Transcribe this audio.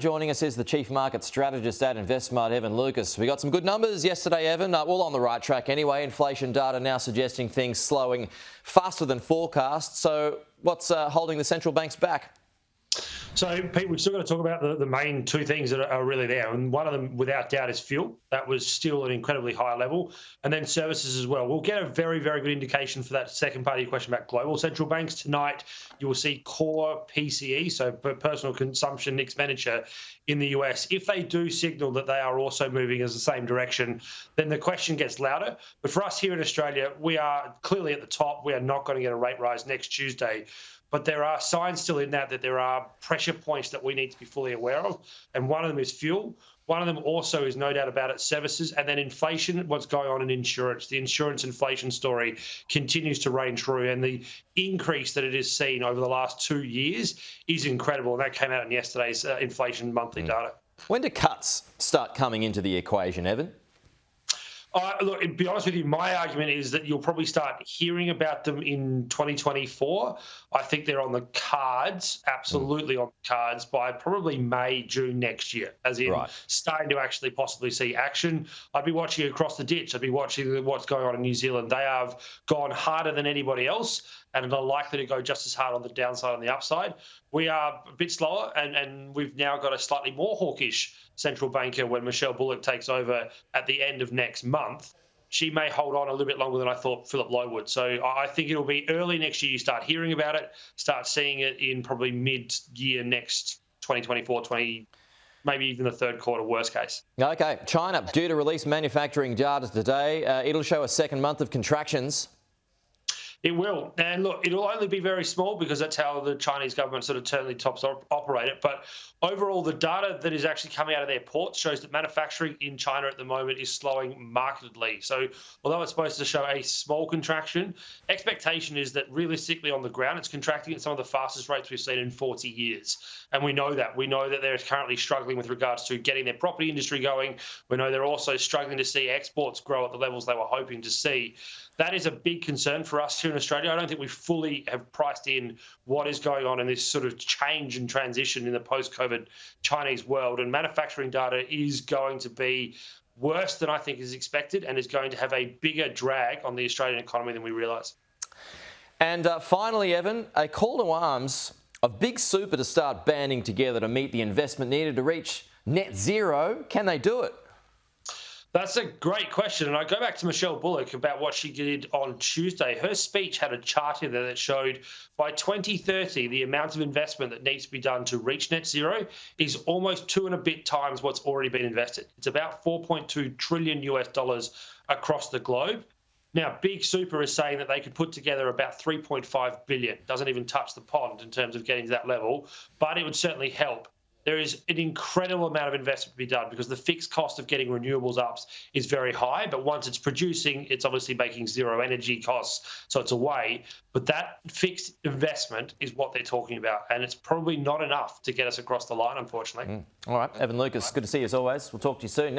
Joining us is the Chief Market Strategist at InvestSMART, Evan Lucas. We got some good numbers yesterday, Evan. All on the right track anyway. Inflation data now suggesting things slowing faster than forecast. So what's holding the central banks back? So, Pete, we've still got to talk about the main two things that are really there. And one of them, without doubt, is fuel. That was still an incredibly high level. And then services as well. We'll get a very, very good indication for that second part of your question about global central banks. Tonight, you will see core PCE, so personal consumption expenditure in the US. If they do signal that they are also moving as the same direction, then the question gets louder. But for us here in Australia, we are clearly at the top. We are not going to get a rate rise next Tuesday. But there are signs still in that there are pressure points that we need to be fully aware of. And one of them is fuel. One of them also is, no doubt about it, services. And then inflation, what's going on in insurance. The insurance inflation story continues to reign true. And the increase that it has seen over the last 2 years is incredible. And that came out in yesterday's inflation monthly data. When do cuts start coming into the equation, Evan? Look, to be honest with you, my argument is that you'll probably start hearing about them in 2024. I think they're on the cards, absolutely on the cards, by probably May, June next year, as in starting to actually possibly see action. I'd be watching across the ditch. I'd be watching what's going on in New Zealand. They have gone harder than anybody else and are likely to go just as hard on the downside and the upside. We are a bit slower, and we've now got a slightly more hawkish central banker when Michelle Bullock takes over at the end of next month. She may hold on a little bit longer than I thought Philip Lowe would. So I think it'll be early next year you start hearing about it, start seeing it in probably mid-year next 2024, maybe even the third quarter, worst case. Okay, China due to release manufacturing data today. It'll show a second month of contractions. It will. And look, it'll only be very small because that's how the Chinese government sort of turn tops operate it. But overall, the data that is actually coming out of their ports shows that manufacturing in China at the moment is slowing markedly. So although it's supposed to show a small contraction, expectation is that realistically on the ground, it's contracting at some of the fastest rates we've seen in 40 years. And we know that. We know that they're currently struggling with regards to getting their property industry going. We know they're also struggling to see exports grow at the levels they were hoping to see. That is a big concern for us here in Australia. I don't think we fully have priced in what is going on in this sort of change and transition in the post-COVID Chinese world. And manufacturing data is going to be worse than I think is expected and is going to have a bigger drag on the Australian economy than we realise. And finally, Evan, a call to arms of big super to start banding together to meet the investment needed to reach net zero. Can they do it? That's a great question. And I go back to Michelle Bullock about what she did on Tuesday. Her speech had a chart in there that showed by 2030, the amount of investment that needs to be done to reach net zero is almost 2 and a bit times what's already been invested. It's about $4.2 trillion across the globe. Now, Big Super is saying that they could put together about 3.5 billion. Doesn't even touch the pond in terms of getting to that level, but it would certainly help. There is an incredible amount of investment to be done because the fixed cost of getting renewables up is very high. But once it's producing, it's obviously making zero energy costs. So it's away. But that fixed investment is what they're talking about. And it's probably not enough to get us across the line, unfortunately. All right. Evan Lucas, good to see you as always. We'll talk to you soon.